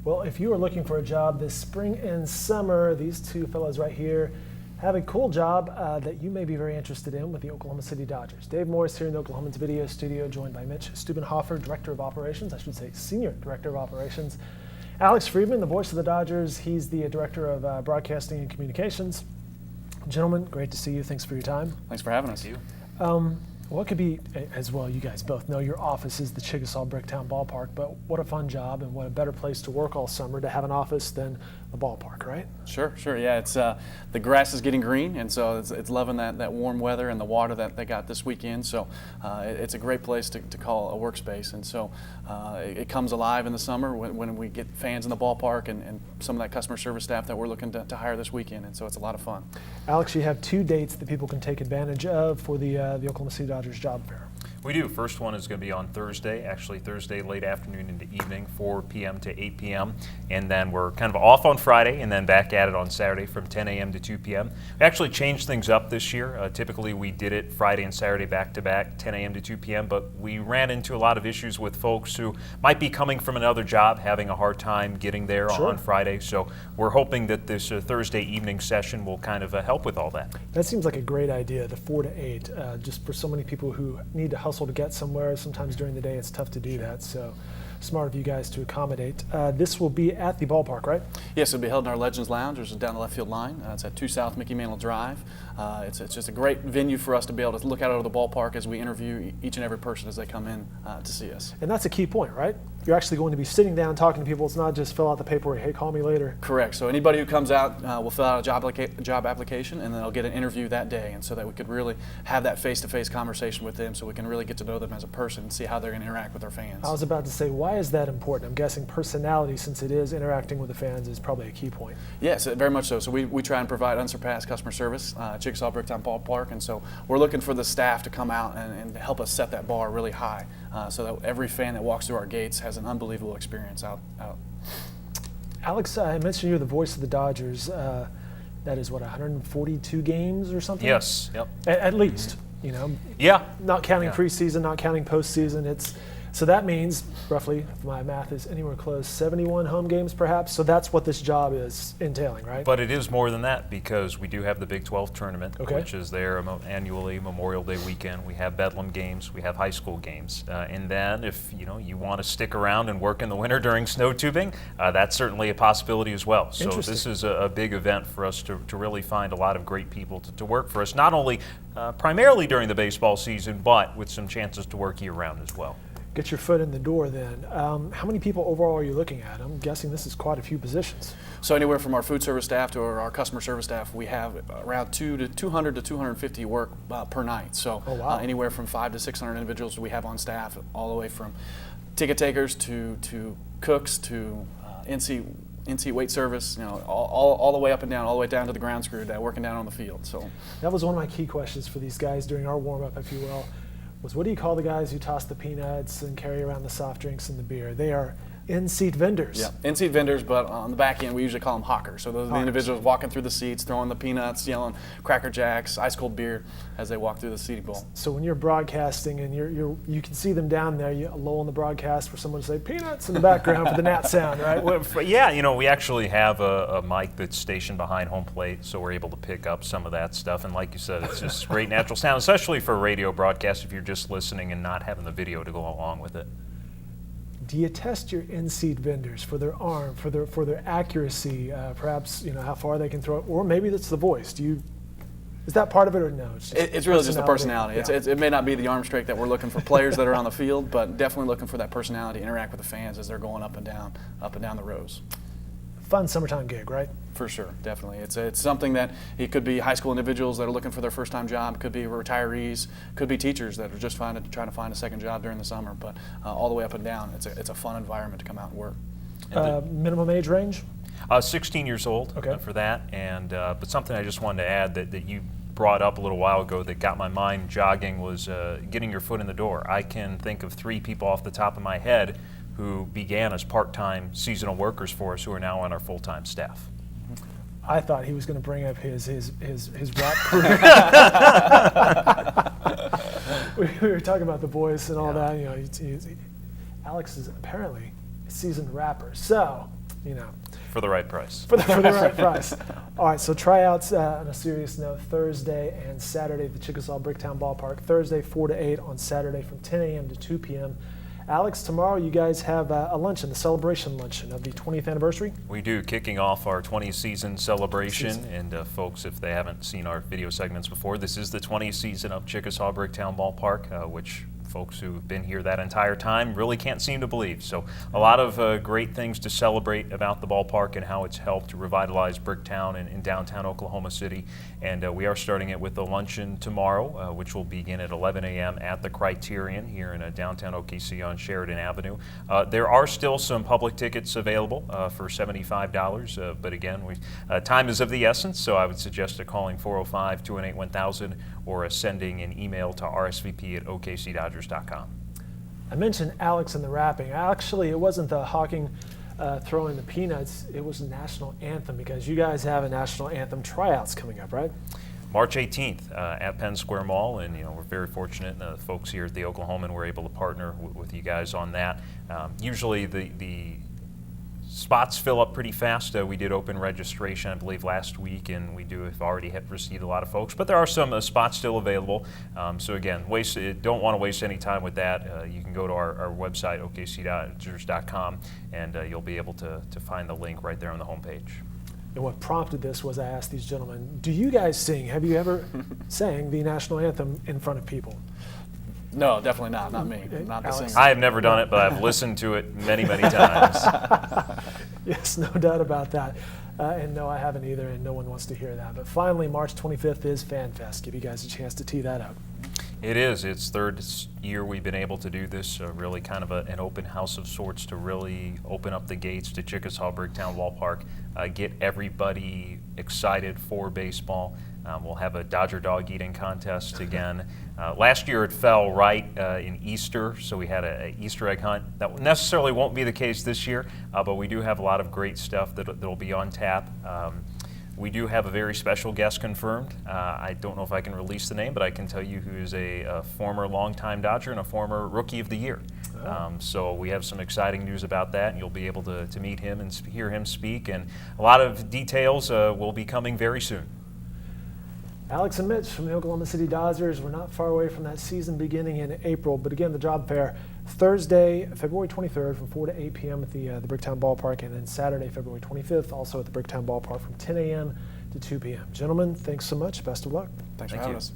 Well, if you are looking for a job this spring and summer, these two fellows right here have a cool job that you may be very interested in with the Oklahoma City Dodgers. Dave Morris here in the Oklahoman's video studio, joined by Mitch Stubenhofer, Director of Operations, I should say Senior Director of Operations. Alex Friedman, the voice of the Dodgers, he's the Director of Broadcasting and Communications. Gentlemen, great to see you. Thanks for your time. Thanks for having us. What could be, as well, you guys both know your office is the Chickasaw Bricktown Ballpark, but what a fun job and what a better place to work all summer to have an office than the ballpark, right? Sure. Yeah, it's the grass is getting green, and so it's loving that warm weather and the water that they got this weekend. So it's a great place to call a workspace, and so it comes alive in the summer when we get fans in the ballpark and some of that customer service staff that we're looking to hire this weekend, and so it's a lot of fun. Alex, you have 2 dates that people can take advantage of for the Oklahoma City Dodgers Job Fair. We do. First one is going to be on Thursday, actually Thursday late afternoon into evening, 4 p.m. to 8 p.m. And then we're kind of off on Friday and then back at it on Saturday from 10 a.m. to 2 p.m. We actually changed things up this year. Typically we did it Friday and Saturday back to back, 10 a.m. to 2 p.m. But we ran into a lot of issues with folks who might be coming from another job, having a hard time getting there on Friday. So we're hoping that this Thursday evening session will kind of help with all that. That seems like a great idea, the 4 to 8, just for so many people who need to hustle to get somewhere. Sometimes during the day it's tough to do that, so smart of you guys to accommodate. This will be at the ballpark, right? Yes, it'll be held in our Legends Lounge, which is down the left field line. It's at 2 South Mickey Mantle Drive. It's just a great venue for us to be able to look out over the ballpark as we interview each and every person as they come in to see us. And that's a key point, right? You're actually going to be sitting down talking to people. It's not just fill out the paperwork, hey, call me later. Correct. So anybody who comes out will fill out a job application, and then they'll get an interview that day, and so that we could really have that face-to-face conversation with them so we can really get to know them as a person and see how they're going to interact with our fans. I was about to say, why is that important? I'm guessing personality, since it is interacting with the fans, is probably a key point. Yes, very much so. So we try and provide unsurpassed customer service at Chickasaw Bricktown Ballpark, and so we're looking for the staff to come out and help us set that bar really high so that every fan that walks through our gates has an unbelievable experience out. Alex, I mentioned you're the voice of the Dodgers. That is, what, 142 games or something? Yes. Yep. At least, you know. Yeah. Not counting preseason, not counting postseason. So that means, roughly, if my math is anywhere close, 71 home games perhaps. So that's what this job is entailing, right? But it is more than that, because we do have the Big 12 tournament, which is there annually, Memorial Day weekend. We have Bedlam games, we have high school games. And then if you want to stick around and work in the winter during snow tubing, that's certainly a possibility as well. So this is a big event for us to really find a lot of great people to work for us, not only primarily during the baseball season, but with some chances to work year-round as well. Get your foot in the door then. How many people overall are you looking at? I'm guessing this is quite a few positions. So anywhere from our food service staff to our customer service staff, we have around 200 to 250 work per night. So anywhere from 500 to 600 individuals we have on staff, all the way from ticket takers to cooks to in-seat wait service, all the way up and down, all the way down to the grounds crew working down on the field. So that was one of my key questions for these guys during our warm-up, if you will. Was what do you call the guys who toss the peanuts and carry around the soft drinks and the beer? They are in-seat vendors. Yeah, in-seat vendors, but on the back end we usually call them hawkers. So those are the individuals walking through the seats, throwing the peanuts, yelling Cracker Jacks, ice cold beer as they walk through the seating bowl. So when you're broadcasting and you can see them down there, you lull in the broadcast for someone to say peanuts in the background for the Nat sound, right? Well, we actually have a mic that's stationed behind home plate, so we're able to pick up some of that stuff. And like you said, it's just great natural sound, especially for a radio broadcast if you're just listening and not having the video to go along with it. Do you test your in-seat vendors for their arm, for their accuracy, perhaps how far they can throw it, or maybe that's the voice? Is that part of it, or no? It's really just the personality. Yeah. It may not be the arm strength that we're looking for players that are on the field, but definitely looking for that personality to interact with the fans as they're going up and down the rows. Fun summertime gig, right? For sure, definitely. It's something that it could be high school individuals that are looking for their first time job, could be retirees, could be teachers that are just trying to find a second job during the summer. But all the way up and down, it's a fun environment to come out and work. Minimum age range? 16 years old for that. And but something I just wanted to add that you brought up a little while ago that got my mind jogging was getting your foot in the door. I can think of 3 people off the top of my head who began as part-time seasonal workers for us who are now on our full-time staff. I thought he was going to bring up his rap career. we were talking about the voice and all that. Alex is apparently a seasoned rapper. So you know. For the right price. For the right price. All right, so tryouts on a serious note, Thursday and Saturday at the Chickasaw Bricktown Ballpark. Thursday 4 to 8, on Saturday from 10 a.m. to 2 p.m. Alex, tomorrow you guys have a luncheon, the celebration luncheon of the 20th anniversary. We do, kicking off our 20th season celebration. And folks, if they haven't seen our video segments before, this is the 20th season of Chickasaw Bricktown Ballpark, which folks who've been here that entire time really can't seem to believe. So a lot of great things to celebrate about the ballpark and how it's helped to revitalize Bricktown in downtown Oklahoma City. And we are starting it with the luncheon tomorrow, which will begin at 11 a.m. at the Criterion here in downtown OKC on Sheridan Avenue. There are still some public tickets available for $75, but again, time is of the essence, so I would suggest calling 405-218-1000 or sending an email to rsvp@okcdodgers.com. I mentioned Alex and the rapping. Actually, it wasn't the Hawking throwing the peanuts. It was national anthem, because you guys have a national anthem tryouts coming up, right? March 18th at Penn Square Mall, and we're very fortunate. Folks here at the Oklahoman were able to partner with you guys on that. Usually the spots fill up pretty fast. We did open registration, I believe, last week, and we have already received a lot of folks. But there are some spots still available. So again, don't want to waste any time with that. You can go to our website, okcdodgers.com, and you'll be able to find the link right there on the homepage. And what prompted this was I asked these gentlemen, do you guys sing? Have you ever sang the national anthem in front of people? No, definitely not. Not me. Not the Alex? singer. I have never done it, but I've listened to it many, many times. Yes, no doubt about that. And no, I haven't either, and no one wants to hear that. But finally, March 25th is FanFest. Give you guys a chance to tee that up. It is. It's third year we've been able to do this, really kind of an open house of sorts to really open up the gates to Chickasaw Bricktown Ballpark, get everybody excited for baseball. We'll have a Dodger dog eating contest again. Last year it fell right in Easter, so we had an Easter egg hunt. That necessarily won't be the case this year, but we do have a lot of great stuff that'll be on tap. We do have a very special guest confirmed. I don't know if I can release the name, but I can tell you who is a former longtime Dodger and a former Rookie of the Year. So we have some exciting news about that, and you'll be able to meet him and hear him speak. And a lot of details will be coming very soon. Alex and Mitch from the Oklahoma City Dodgers. We're not far away from that season beginning in April, but again, the job fair Thursday, February 23rd from 4 to 8 p.m. at the Bricktown Ballpark, and then Saturday, February 25th, also at the Bricktown Ballpark from 10 a.m. to 2 p.m. Gentlemen, thanks so much. Best of luck. Thanks for having us.